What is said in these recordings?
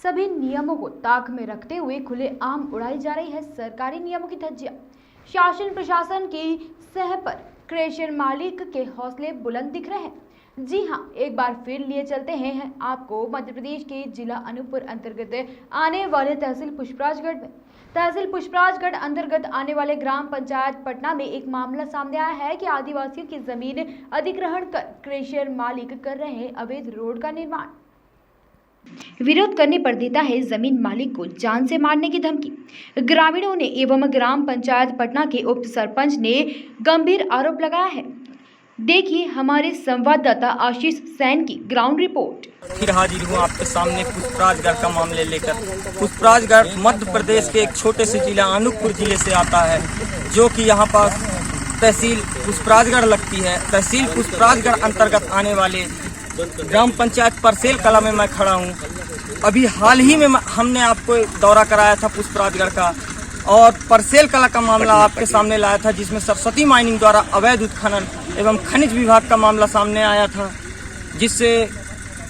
सभी नियमों को ताक में रखते हुए खुलेआम उड़ाई जा रही है सरकारी नियमों की धज्जियां। शासन प्रशासन की सह पर क्रेशर मालिक के हौसले बुलंद दिख रहे हैं। जी हां, एक बार फिर लिए चलते हैं आपको मध्य प्रदेश के जिला अनूपपुर अंतर्गत आने वाले तहसील पुष्पराजगढ़ में। तहसील पुष्पराजगढ़ अंतर्गत आने वाले ग्राम पंचायत पटना में एक मामला सामने आया है कि आदिवासियों की जमीन अधिग्रहण कर क्रेशर मालिक कर रहे हैं अवैध रोड का निर्माण। विरोध करने पर देता है जमीन मालिक को जान से मारने की धमकी। ग्रामीणों ने एवं ग्राम पंचायत पटना के उप सरपंच ने गंभीर आरोप लगाया है। देखिए हमारे संवाददाता आशीष सैन की ग्राउंड रिपोर्ट। फिर हाजिर हूँ आपके सामने पुष्पराजगढ़ का मामले लेकर। पुष्पराजगढ़ मध्य प्रदेश के एक छोटे से जिला अनूपपुर जिले से आता है, जो कि यहाँ पास तहसील पुष्पराजगढ़ लगती है। तहसील पुष्पराजगढ़ अंतर्गत आने वाले ग्राम पंचायत परसेल कला में मैं खड़ा हूँ। अभी हाल ही में हमने आपको दौरा कराया था पुष्पराजगढ़ का, और परसेल कला का मामला आपके सामने लाया था, जिसमें सरस्वती माइनिंग द्वारा अवैध उत्खनन एवं खनिज विभाग का मामला सामने आया था, जिससे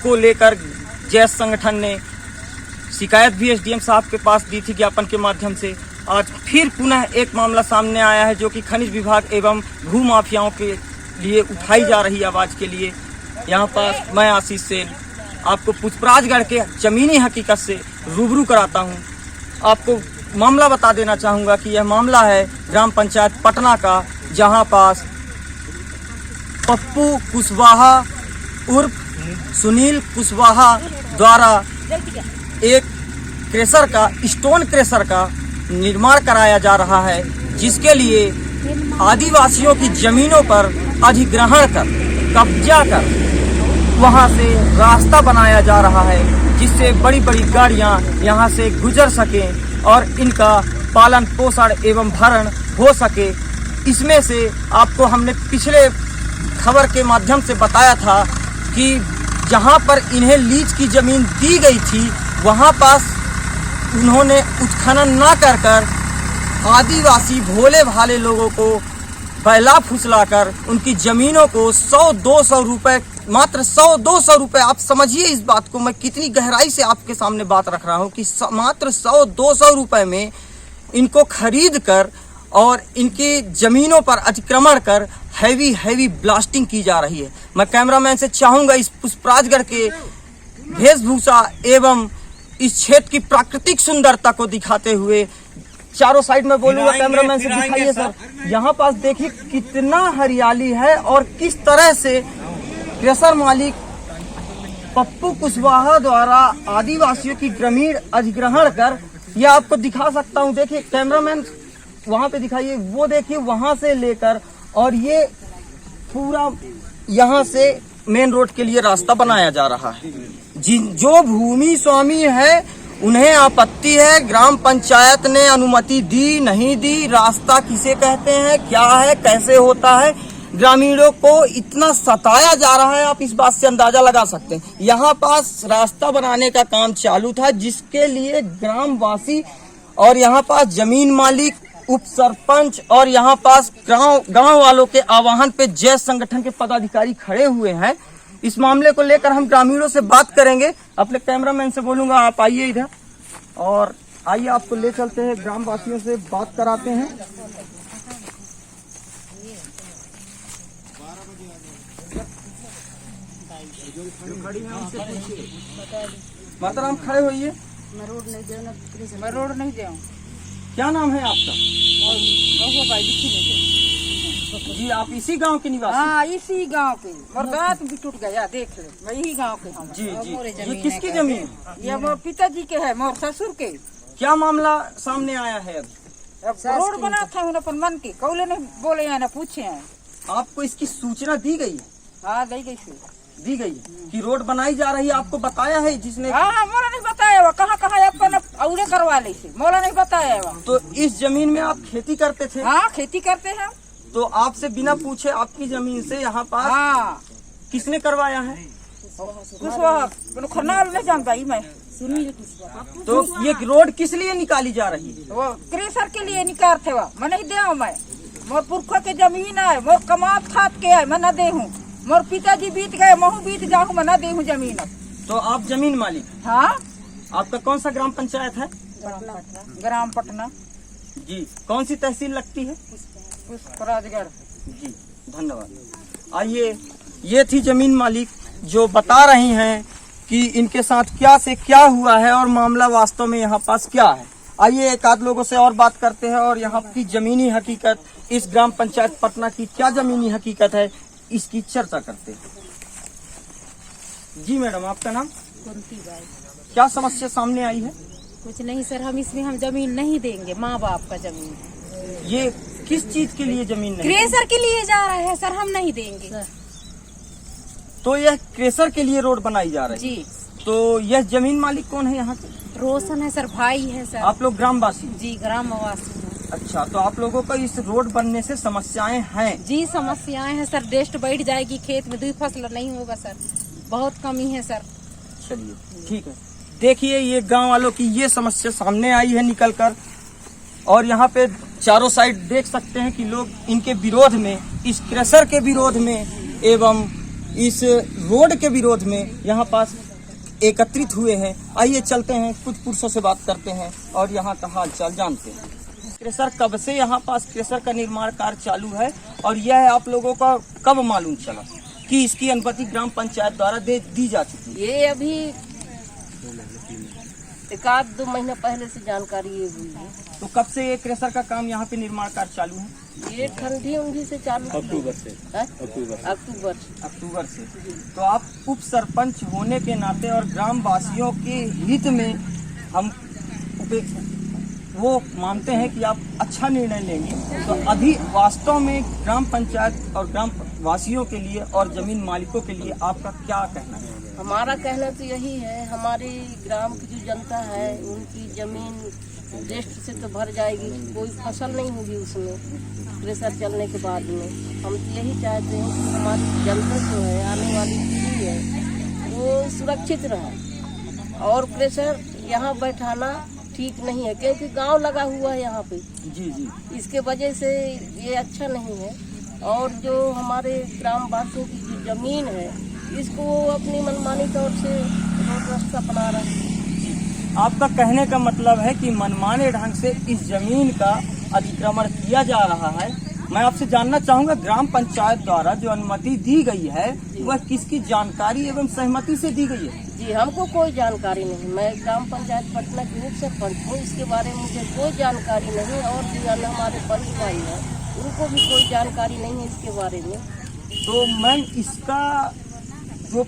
को लेकर जैस संगठन ने शिकायत भी एसडीएम साहब के पास दी थी ज्ञापन के माध्यम से। आज फिर पुनः एक मामला सामने आया है, जो कि खनिज विभाग एवं भू माफियाओं के लिए उठाई जा रही आवाज़ के लिए। यहाँ पास मैं आशीष सेन आपको पुष्पराजगढ़ के जमीनी हकीकत से रूबरू कराता हूँ। आपको मामला बता देना चाहूँगा कि यह मामला है ग्राम पंचायत पटना का, जहाँ पास पप्पू कुशवाहा उर्फ सुनील कुशवाहा द्वारा एक क्रेशर का स्टोन क्रेशर का निर्माण कराया जा रहा है, जिसके लिए आदिवासियों की जमीनों पर अधिग्रहण कर कब्जा कर वहां से रास्ता बनाया जा रहा है, जिससे बड़ी बड़ी गाड़ियां यहां से गुजर सकें और इनका पालन पोषण एवं भरण हो सके। इसमें से आपको हमने पिछले खबर के माध्यम से बताया था कि जहां पर इन्हें लीज की जमीन दी गई थी, वहां पास उन्होंने उत्खनन न कर आदिवासी भोले भाले लोगों को बैला फुसलाकर उनकी जमीनों को 100-200 रुपए, मात्र 100-200 रुपए, आप समझिए इस बात को, मैं कितनी गहराई से आपके सामने बात रख रहा हूँ कि मात्र 100-200 रुपए में इनको खरीद कर और इनकी जमीनों पर अतिक्रमण कर हैवी ब्लास्टिंग की जा रही है। मैं कैमरामैन से चाहूँगा इस पुष्पराजगढ़ के वेशभूषा एवं इस क्षेत्र की प्राकृतिक सुंदरता को दिखाते हुए, चारों साइड में बोलूंगा, कैमरामैन से दिखाइए सर। यहाँ पास देखिए कितना हरियाली है और किस तरह से क्रेशर मालिक पप्पू कुशवाहा द्वारा आदिवासियों की ग्रामीण अधिग्रहण कर, यह आपको दिखा सकता हूँ। देखिए कैमरामैन वहां पे दिखाइए, वो देखिए वहां से लेकर, और ये पूरा यहाँ से मेन रोड के लिए रास्ता बनाया जा रहा है। जो भूमि स्वामी है उन्हें आपत्ति है, ग्राम पंचायत ने अनुमति दी नहीं दी, रास्ता किसे कहते हैं, क्या है, कैसे होता है, ग्रामीणों को इतना सताया जा रहा है, आप इस बात से अंदाजा लगा सकते हैं। यहाँ पास रास्ता बनाने का काम चालू था, जिसके लिए ग्रामवासी और यहाँ पास जमीन मालिक, उप सरपंच और यहाँ पास गांव वालों के आह्वान पे जैस संगठन के पदाधिकारी खड़े हुए हैं। इस मामले को लेकर हम ग्रामीणों से बात करेंगे। अपने कैमरामैन से बोलूंगा, आप आइए इधर और आइए आपको ले चलते हैं, ग्रामवासियों से बात कराते हैं। माताराम खड़े होइए। मैं रोड नहीं जाऊँ। क्या नाम है आपका? जी, आप इसी गांव के निवासी? हाँ, इसी गांव के। और गात भी टूट गया, देख ले, मैं यही गांव के हूँ। जी, ये किसकी जमीन? ये मोर पिताजी के है, मोर ससुर के। क्या मामला सामने आया है? अब रोड बना था अपन मन की, कौले नहीं बोले हैं, ना पूछे हैं। आपको इसकी सूचना दी गई है? हाँ, दी गई कि रोड बनाई जा रही है, आपको बताया है जिसने? हाँ, मोला नहीं बताया वो कहाँ अपन औरे करवा ले से, मोला नहीं बताया वो। तो इस जमीन में आप खेती करते थे? हाँ, खेती करते हैं। तो आपसे बिना पूछे आपकी जमीन से यहाँ पास? हाँ। किसने करवाया है? कुशवाहा खरनाल नहीं जानता ही मैं। तो ये रोड किस लिए निकाली जा रही है? वो क्रेशर के लिए निकाल थे, वो मैं नहीं दे, मैं मोर पुरखों के जमीन है, मोर कमात खात के है, मैं न दे हूँ। मोर पिताजी बीत गए, महू बीत जाऊँ, मैं न दे हूँ जमीन। तो आप जमीन मालिक? हाँ। आपका कौन सा ग्राम पंचायत है? ग्राम पटना जी। कौन सी तहसील लगती है? पुष्पराजगढ़। जी, धन्यवाद। आइए, ये थी जमीन मालिक जो बता रही हैं कि इनके साथ क्या से क्या हुआ है और मामला वास्तव में यहाँ पास क्या है। आइए एक आध लोगों से और बात करते हैं और यहाँ की जमीनी हकीकत, इस ग्राम पंचायत पटना की क्या जमीनी हकीकत है, इसकी चर्चा करते हैं। जी मैडम, आपका नाम? कुंती बाई। क्या समस्या सामने आई है? कुछ नहीं सर, हम जमीन नहीं देंगे, माँ बाप का जमीन। ये किस चीज के लिए जमीन नहीं? क्रेशर के लिए जा रहा है सर, हम नहीं देंगे। तो यह क्रेशर के लिए रोड बनाई जा रही है? जी। तो यह जमीन मालिक कौन है यहाँ के? रोशन है सर, भाई है सर। आप लोग ग्रामवासी? जी, ग्रामवासी है। अच्छा, तो आप लोगों को इस रोड बनने से समस्याएं हैं? जी, समस्याएं हैं सर, डेस्ट बैठ जाएगी, खेत में 2 फसल नहीं होगा सर, बहुत कमी है सर। चलिए ठीक है। देखिए, ये गांव वालों की ये समस्या सामने आई है निकल कर, और यहाँ पे चारों साइड देख सकते हैं कि लोग इनके विरोध में, इस क्रेशर के विरोध में एवं इस रोड के विरोध में यहाँ पास एकत्रित हुए हैं। आइए चलते हैं, कुछ पुरुषों से बात करते हैं और यहाँ का हाल चाल जानते हैं। क्रेशर कब से यहाँ पास क्रेशर का निर्माण कार्य चालू है और यह आप लोगों का कब मालूम चला कि इसकी अनुमति ग्राम पंचायत द्वारा दी जा चुकी है? ये अभी 1-2 महीने पहले से जानकारी ये हुई है। तो कब से ये क्रेशर का काम यहाँ पे निर्माण कार्य चालू है? ये ठंडी उंडी से चालू। अक्टूबर से। अक्टूबर से। तो आप उप सरपंच होने के नाते और ग्रामवासियों के हित में हम वो मानते हैं कि आप अच्छा निर्णय लेंगे। तो अभी वास्तव में ग्राम पंचायत और ग्राम वासियों के लिए और जमीन मालिकों के लिए आपका क्या कहना है? हमारा कहना तो यही है, हमारे ग्राम की जो जनता है उनकी जमीन रेस्ट से तो भर जाएगी, कोई फसल नहीं होगी उसमें क्रेशर चलने के बाद में। हम तो यही चाहते हैं कि हमारी जनता जो है, आने वाली पीढ़ी है, वो सुरक्षित रहे। और क्रेशर यहाँ बैठाना ठीक नहीं है, क्योंकि गांव लगा हुआ है यहाँ पे। जी जी। इसके वजह से ये अच्छा नहीं है। और जो हमारे ग्रामवासियों की जो जमीन है, इसको वो अपनी मनमानी तौर से रोड रास्ता बना रहा है। आपका कहने का मतलब है कि मनमाने ढंग से इस जमीन का अतिक्रमण किया जा रहा है। मैं आपसे जानना चाहूंगा, ग्राम पंचायत द्वारा जो अनुमति दी गई है वह किसकी जानकारी एवं सहमति से दी गई है? जी, हमको कोई जानकारी नहीं। मैं ग्राम पंचायत पटना की उप सरपंच हूँ, इसके बारे में मुझे कोई जानकारी नहीं। और जो हमारे पंच भाई हैं उनको भी कोई जानकारी नहीं है इसके बारे में। तो मैम, इसका जो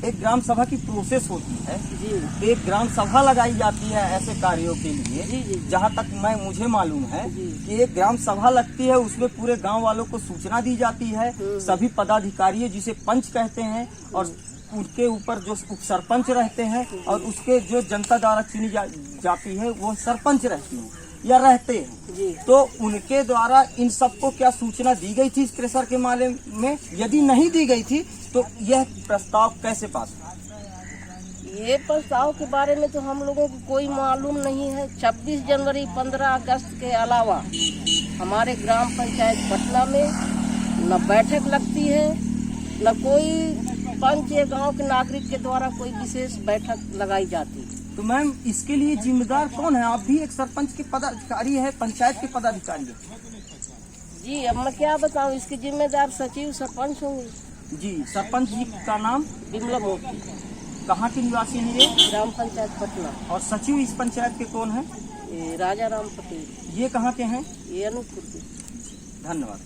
एक ग्राम सभा की प्रोसेस होती है, जी, एक ग्राम सभा लगाई जाती है ऐसे कार्यों के लिए। जी जी। जहाँ तक मुझे मालूम है कि एक ग्राम सभा लगती है, उसमें पूरे गांव वालों को सूचना दी जाती है। सभी पदाधिकारी जिसे पंच कहते हैं और उनके ऊपर जो उप सरपंच रहते हैं और उसके जो जनता द्वारा चुनी जाती है वो सरपंच रहती है या रहते हैं। जी। तो उनके द्वारा इन सबको क्या सूचना दी गई थी इस क्रेशर के बारे में? यदि नहीं दी गई थी तो यह प्रस्ताव कैसे पास हुआ? ये प्रस्ताव के बारे में तो हम लोगों को कोई मालूम नहीं है। 26 जनवरी 15 अगस्त के अलावा हमारे ग्राम पंचायत पटना में न बैठक लगती है, न कोई पंच या गांव के नागरिक के द्वारा कोई विशेष बैठक लगाई जाती है। तो मैम, इसके लिए जिम्मेदार कौन है? आप भी एक सरपंच के पदाधिकारी है, पंचायत के पदाधिकारी है। जी, अब मैं क्या बताऊं, इसके जिम्मेदार सचिव सरपंच होंगे। जी, सरपंच जी का नाम? बिमला मोती। कहाँ के निवासी हैं ये? ग्राम पंचायत पटना। और सचिव इस पंचायत के कौन है? ये राजा राम पटेल। ये कहाँ के हैं? ये अनूपपुर के। धन्यवाद।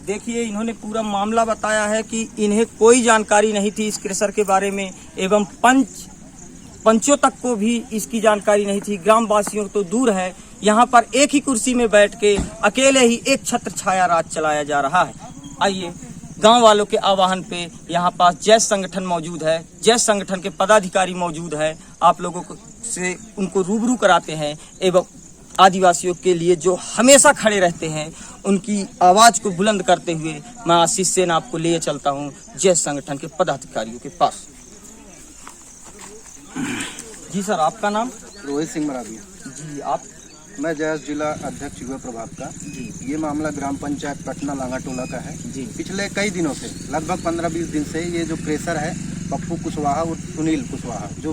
देखिए, इन्होंने पूरा मामला बताया है कि इन्हें कोई जानकारी नहीं थी इस क्रेशर के बारे में एवं पंचों तक को भी इसकी जानकारी नहीं थी। ग्रामवासियों तो दूर है, यहाँ पर एक ही कुर्सी में बैठ के अकेले ही एक छत्र छाया राज चलाया जा रहा है। आइए, गांव वालों के आह्वान पे यहाँ पास जैस संगठन मौजूद है, जैस संगठन के पदाधिकारी मौजूद है। आप लोगों को से उनको रूबरू कराते हैं एवं आदिवासियों के लिए जो हमेशा खड़े रहते हैं उनकी आवाज को बुलंद करते हुए मैं आशीष सेन आपको ले चलता हूँ जैस संगठन के पदाधिकारियों के पास। जी सर, आपका नाम? रोहित सिंह मरावी। जी, आप? मैं जैस जिला अध्यक्ष युवा प्रभाग का। जी। ये मामला ग्राम पंचायत पटना लांगाटोला का है। जी। पिछले कई दिनों से, लगभग 15-20 दिन से ये जो क्रेशर है, पप्पू कुशवाहा और सुनील कुशवाहा जो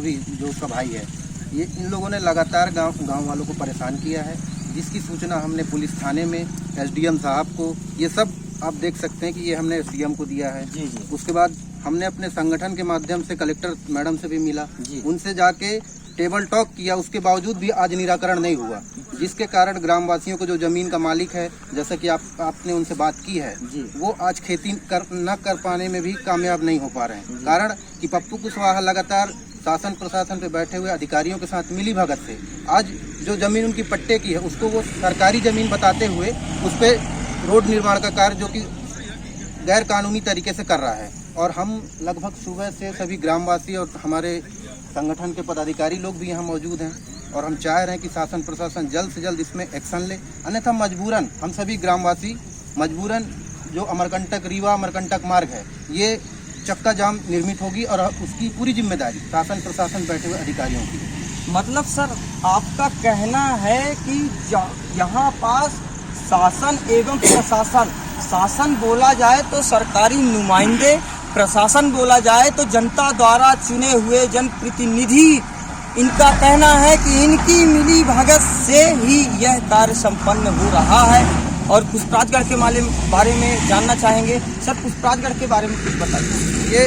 उसका भाई है, ये इन लोगों ने लगातार गांव वालों को परेशान किया है, जिसकी सूचना हमने पुलिस थाने में एसडीएम साहब को, ये सब आप देख सकते हैं कि ये हमने एसडीएम को दिया है। जी जी। उसके बाद हमने अपने संगठन के माध्यम से कलेक्टर मैडम से भी मिला, जी। उनसे जाके टेबल टॉक किया, उसके बावजूद भी आज निराकरण नहीं हुआ, जिसके कारण ग्रामवासियों को जो जमीन का मालिक है, जैसा कि आपने उनसे बात की है, वो आज खेती न कर पाने में भी कामयाब नहीं हो पा रहे हैं। कारण कि पप्पू कुशवाहा लगातार शासन प्रशासन पे बैठे हुए अधिकारियों के साथ मिली भगत से आज जो जमीन उनकी पट्टे की है उसको वो सरकारी जमीन बताते हुए उस पर रोड निर्माण का कार्य जो कि गैर कानूनी तरीके से कर रहा है। और हम लगभग सुबह से सभी ग्रामवासी और हमारे संगठन के पदाधिकारी लोग भी यहाँ मौजूद हैं और हम चाह रहे हैं कि शासन प्रशासन जल्द से जल्द इसमें एक्शन ले, अन्यथा मजबूरन हम सभी ग्रामवासी मजबूरन जो अमरकंटक रीवा अमरकंटक मार्ग है ये चक्का जाम निर्मित होगी और उसकी पूरी जिम्मेदारी शासन प्रशासन बैठे हुए अधिकारियों की। मतलब सर आपका कहना है कि यहाँ पास शासन एवं प्रशासन, शासन बोला जाए तो सरकारी नुमाइंदे, प्रशासन बोला जाए तो जनता द्वारा चुने हुए जनप्रतिनिधि, इनका कहना है कि इनकी मिली भगत से ही यह कार्य संपन्न हो रहा है। और पुष्पराजगढ़ के बारे में जानना चाहेंगे सर, पुष्पराजगढ़ के बारे में कुछ बताइए। ये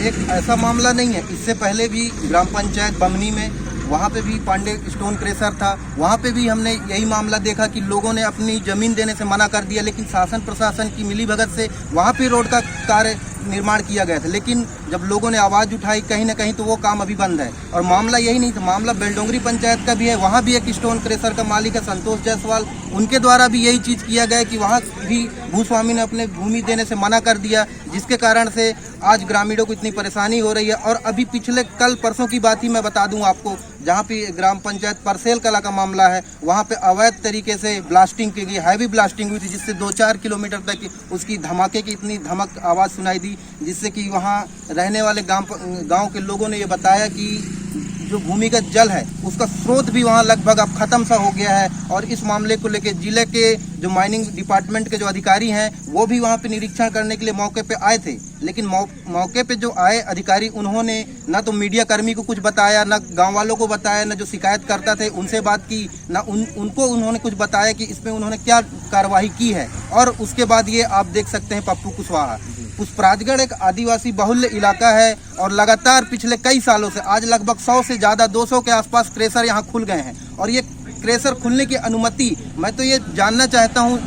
एक ऐसा मामला नहीं है, इससे पहले भी ग्राम पंचायत बमनी में वहाँ पे भी पांडे स्टोन क्रेशर था, वहाँ पे भी हमने यही मामला देखा कि लोगों ने अपनी ज़मीन देने से मना कर दिया, लेकिन शासन प्रशासन की मिलीभगत से वहाँ पे रोड का कार्य निर्माण किया गया था। लेकिन जब लोगों ने आवाज़ उठाई कहीं ना कहीं तो वो काम अभी बंद है। और मामला यही नहीं था, मामला बेलडोंगरी पंचायत का भी है, वहाँ भी एक स्टोन क्रेशर का मालिक है संतोष जायसवाल, उनके द्वारा भी यही चीज़ किया गया कि वहाँ भी भूस्वामी ने अपने भूमि देने से मना कर दिया, जिसके कारण से आज ग्रामीणों को इतनी परेशानी हो रही है। और अभी पिछले कल परसों की बात ही मैं बता दूं आपको, जहाँ पे ग्राम पंचायत परसेल कला का मामला है, वहाँ पे अवैध तरीके से ब्लास्टिंग की गई, हैवी ब्लास्टिंग हुई थी, जिससे 2-4 किलोमीटर तक उसकी धमाके की इतनी धमक आवाज़ सुनाई दी, जिससे कि वहाँ रहने वाले गांव के लोगों ने ये बताया कि जो भूमिगत जल है उसका स्रोत भी वहाँ लगभग अब खत्म सा हो गया है। और इस मामले को लेकर जिले के जो माइनिंग डिपार्टमेंट के जो अधिकारी हैं वो भी वहाँ पे निरीक्षण करने के लिए मौके पे आए थे, लेकिन मौके पे जो आए अधिकारी उन्होंने न तो मीडिया कर्मी को कुछ बताया, न गांव वालों को बताया, न जो शिकायत करता थे उनसे बात की, न उनको उन्होंने कुछ बताया कि इसमें उन्होंने क्या कार्रवाई की है। और उसके बाद ये आप देख सकते हैं पप्पू कुशवाहा। पुष्पराजगढ़ एक आदिवासी बहुल्य इलाका है और लगातार पिछले कई सालों से आज लगभग 100 से ज़्यादा 200 के आसपास क्रेशर यहाँ खुल गए हैं। और ये क्रेशर खुलने की अनुमति मैं तो ये जानना चाहता हूँ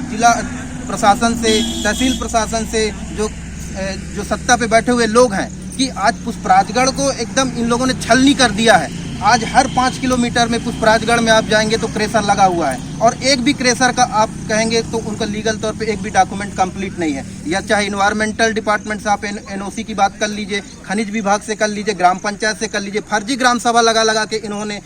जिला प्रशासन से, तहसील प्रशासन से, जो सत्ता पे बैठे हुए लोग हैं, कि आज पुष्पराजगढ़ को एकदम इन लोगों ने छलनी कर दिया है। आज हर 5 किलोमीटर में पुष्पराजगढ़ में आप जाएंगे तो क्रेशर लगा हुआ है और एक भी क्रेशर का आप कहेंगे तो उनका लीगल तौर पे एक भी डॉक्यूमेंट कंप्लीट नहीं है। या चाहे इन्वायरमेंटल डिपार्टमेंट से आप एनओसी की बात कर लीजिए, खनिज विभाग से कर लीजिए, ग्राम पंचायत से कर लीजिए, फर्जी ग्राम सभा लगा के इन्होंने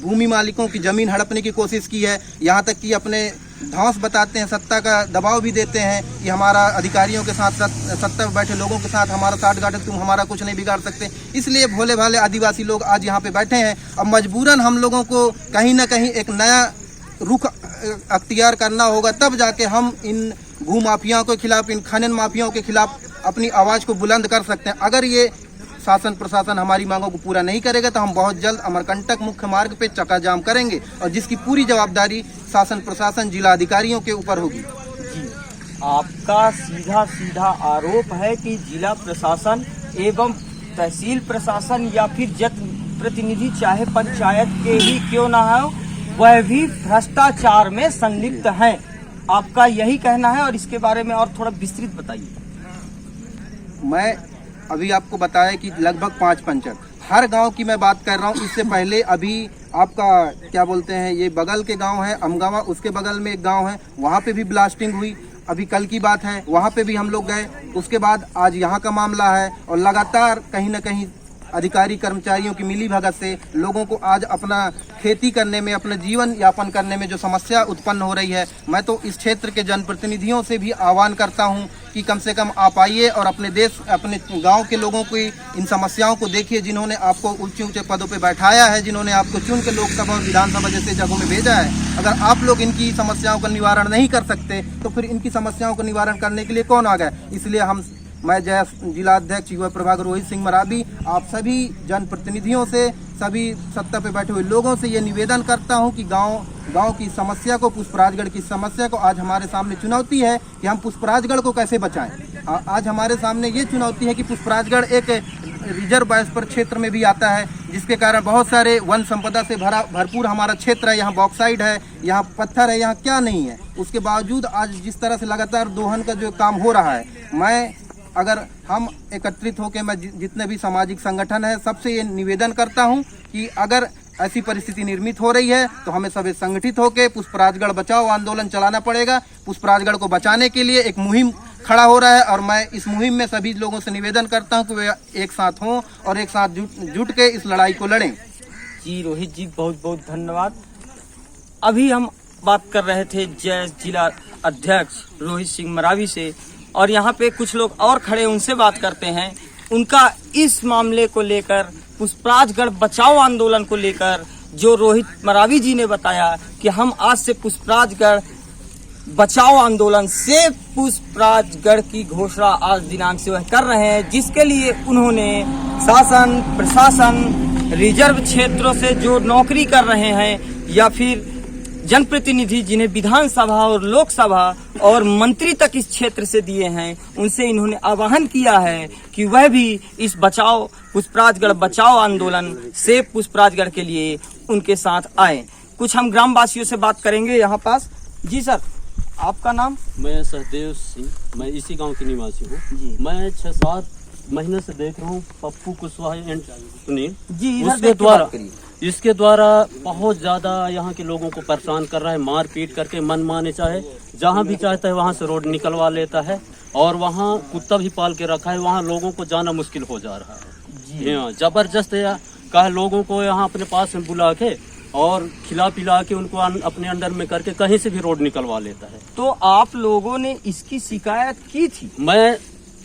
भूमि मालिकों की ज़मीन हड़पने की कोशिश की है। यहाँ तक कि अपने धौंस बताते हैं, सत्ता का दबाव भी देते हैं कि हमारा अधिकारियों के साथ सत्ता में बैठे लोगों के साथ हमारा साठगांठ है, तुम हमारा कुछ नहीं बिगाड़ सकते। इसलिए भोले भाले आदिवासी लोग आज यहाँ पे बैठे हैं। अब मजबूरन हम लोगों को कहीं ना कहीं एक नया रुख अख्तियार करना होगा, तब जाके हम इन भूमाफियाओं के खिलाफ, इन खनन माफियाओं के खिलाफ अपनी आवाज़ को बुलंद कर सकते हैं। अगर ये शासन प्रशासन हमारी मांगों को पूरा नहीं करेगा तो हम बहुत जल्द अमरकंटक मुख्य मार्ग पे चक्का जाम करेंगे और जिसकी पूरी जवाबदारी शासन प्रशासन जिला अधिकारियों के ऊपर होगी। जी, आपका सीधा आरोप है कि जिला प्रशासन एवं तहसील प्रशासन या फिर जनप्रतिनिधि चाहे पंचायत के ही क्यों ना हो, वह भी भ्रष्टाचार में संलिप्त हैं। आपका यही कहना है और इसके बारे में और थोड़ा विस्तृत बताइए। मैं अभी आपको बताया कि लगभग 5 पंचायत, हर गांव की मैं बात कर रहा हूं। इससे पहले अभी आपका क्या बोलते हैं, ये बगल के गांव है अमगावा, उसके बगल में एक गांव है, वहां पे भी ब्लास्टिंग हुई। अभी कल की बात है, वहां पे भी हम लोग गए। उसके बाद आज यहाँ का मामला है और लगातार कहीं ना कहीं अधिकारी कर्मचारियों की मिलीभगत से लोगों को आज अपना खेती करने में, अपना जीवन यापन करने में जो समस्या उत्पन्न हो रही है, मैं तो इस क्षेत्र के जनप्रतिनिधियों से भी आह्वान करता हूं कि कम से कम आप आइए और अपने देश, अपने गांव के लोगों को इन समस्याओं को देखिए, जिन्होंने आपको ऊंचे ऊंचे पदों पे बैठाया है, जिन्होंने आपको चुन के लोकसभा और विधानसभा जैसे जगहों में भेजा है। अगर आप लोग इनकी समस्याओं का निवारण नहीं कर सकते तो फिर इनकी समस्याओं का निवारण करने के लिए कौन आ गया। इसलिए हम मैं जिला अध्यक्ष युवा प्रभाग रोहित सिंह मरावी आप सभी जनप्रतिनिधियों से, सभी सत्ता पे बैठे हुए लोगों से ये निवेदन करता हूँ कि गांव की समस्या को, पुष्पराजगढ़ की समस्या को, आज हमारे सामने चुनौती है कि हम पुष्पराजगढ़ को कैसे बचाएं। आज हमारे सामने ये चुनौती है कि पुष्पराजगढ़ एक रिजर्व बायोस्फीयर क्षेत्र में भी आता है, जिसके कारण बहुत सारे वन संपदा से भरपूर हमारा क्षेत्र है। यहाँ बॉक्साइड है, यहाँ पत्थर है, यहाँ क्या नहीं है। उसके बावजूद आज जिस तरह से लगातार दोहन का जो काम हो रहा है, अगर हम एकत्रित होकर, मैं जितने भी सामाजिक संगठन है सबसे ये निवेदन करता हूँ कि अगर ऐसी परिस्थिति निर्मित हो रही है तो हमें सभी संगठित होकर पुष्पराजगढ़ बचाओ आंदोलन चलाना पड़ेगा। पुष्पराजगढ़ को बचाने के लिए एक मुहिम खड़ा हो रहा है और मैं इस मुहिम में सभी लोगों से निवेदन करता हूं कि वे एक साथ हों और एक साथ जुट के इस लड़ाई को लड़ें। जी रोहित जी, बहुत बहुत धन्यवाद। अभी हम बात कर रहे थे जय जिला अध्यक्ष रोहित सिंह मरावी से, और यहाँ पे कुछ लोग और खड़े, उनसे बात करते हैं। उनका इस मामले को लेकर, पुष्पराजगढ़ बचाओ आंदोलन को लेकर, जो रोहित मरावी जी ने बताया कि हम आज से पुष्पराजगढ़ बचाओ आंदोलन से पुष्पराजगढ़ की घोषणा आज दिनांक से वह कर रहे हैं, जिसके लिए उन्होंने शासन, प्रशासन, रिजर्व क्षेत्रों से जो नौकरी कर रहे हैं या फिर जनप्रतिनिधि जिन्हें विधानसभा और लोकसभा और मंत्री तक इस क्षेत्र से दिए हैं, उनसे इन्होंने आह्वान किया है कि वह भी इस बचाओ, पुष्पराजगढ़ बचाओ आंदोलन से पुष्पराजगढ़ के लिए उनके साथ आए। कुछ हम ग्रामवासियों से बात करेंगे यहाँ पास। जी सर, आपका नाम? मैं सहदेव सिंह, मैं इसी गांव के निवासी हूँ। मैं 6-7 महीने से देख रहा हूँ पप्पू कुशवाहा एंड सुनील जी, इसके द्वारा बहुत ज्यादा यहाँ के लोगों को परेशान कर रहा है, मार पीट करके मन माने चाहे जहाँ भी चाहता है वहाँ से रोड निकलवा लेता है, और वहाँ कुत्ता भी पाल के रखा है। वहाँ लोगों को जाना मुश्किल हो जा रहा है। जबरदस्त कहा लोगों को यहाँ अपने पास में बुला के और खिला पिला के उनको अपने अंडर में करके कहीं से भी रोड निकलवा लेता है। तो आप लोगों ने इसकी शिकायत की थी? मैं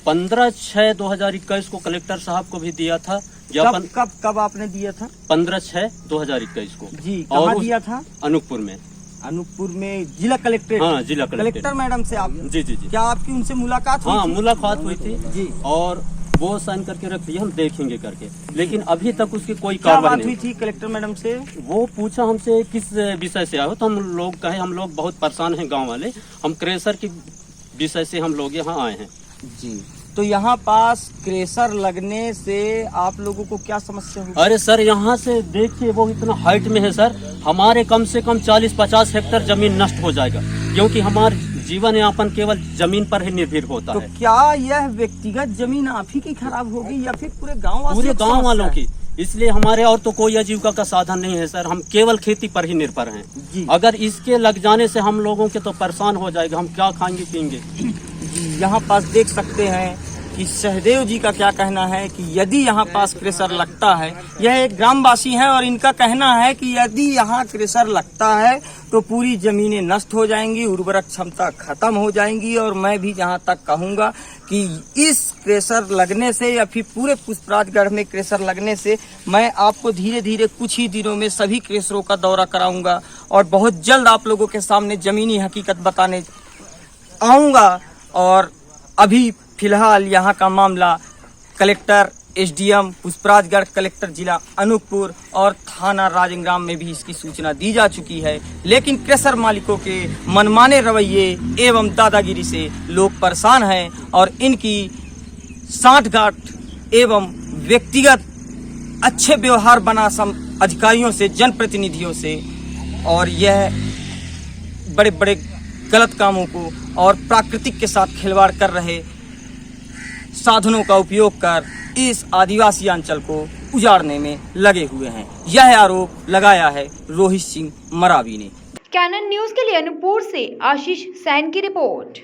15/6/2021 को कलेक्टर साहब को भी दिया था ज्ञापन। कब आपने दिया था? 15/6/2021 को। जी, कहाँ दिया था? अनूपपुर में। अनूपपुर में जिला कलेक्टर? हाँ, जिला कलेक्टर मैडम से आप? जी। क्या आपकी उनसे मुलाकात हुई? हाँ, मुलाकात हुई थी जी, और वो साइन करके रख दिया, हम देखेंगे करके, लेकिन अभी तक उसकी कोई कार्रवाई नहीं हुई थी कलेक्टर मैडम से? वो पूछा हमसे किस विषय से आए हो, तो हम लोग कहे हम लोग बहुत परेशान हैं गांव वाले, हम क्रेशर के विषय से हम लोग यहाँ आए हैं। जी, तो यहाँ पास क्रेशर लगने से आप लोगों को क्या समस्या हुई? अरे सर, यहाँ से देखिए वो इतना हाइट में है सर, हमारे कम से कम 40-50 हेक्टेयर जमीन नष्ट हो जाएगा, क्योंकि हमारे जीवन यापन केवल जमीन पर ही निर्भर होता है। तो क्या यह व्यक्तिगत जमीन आप ही की खराब होगी या फिर पूरे गाँव वालों की? इसलिए हमारे और तो कोई आजीविका का साधन नहीं है सर, हम केवल खेती पर ही निर्भर हैं जी। अगर इसके लग जाने से हम लोगों के तो परेशान हो जाएगा, हम क्या खाएंगे पिएंगे। यहाँ पास देख सकते हैं कि सहदेव जी का क्या कहना है कि यदि यहाँ पास क्रेशर लगता है, यह एक ग्रामवासी हैं और इनका कहना है कि यदि यहाँ क्रेशर लगता है तो पूरी जमीनें नष्ट हो जाएंगी, उर्वरक क्षमता खत्म हो जाएंगी, और मैं भी जहाँ तक कहूँगा कि इस क्रेशर लगने से या फिर पूरे पुष्पराजगढ़ में क्रेशर लगने से मैं आपको धीरे धीरे कुछ ही दिनों में सभी क्रेशरों का दौरा कराऊंगा और बहुत जल्द आप लोगों के सामने जमीनी हकीकत बताने आऊँगा। और अभी फिलहाल यहाँ का मामला कलेक्टर, एसडीएम पुष्पराजगढ़, कलेक्टर जिला अनूपपुर और थाना राजनग्राम में भी इसकी सूचना दी जा चुकी है, लेकिन क्रेशर मालिकों के मनमाने रवैये एवं दादागिरी से लोग परेशान हैं और इनकी सांठगांठ एवं व्यक्तिगत अच्छे व्यवहार बना अधिकारियों से, जनप्रतिनिधियों से, और यह बड़े बड़े गलत कामों को और प्राकृतिक के साथ खिलवाड़ कर रहे साधनों का उपयोग कर इस आदिवासी अंचल को उजाड़ने में लगे हुए हैं। यह आरोप लगाया है रोहित सिंह मरावी ने। कैनन न्यूज के लिए अनूपपुर से आशीष सैन की रिपोर्ट।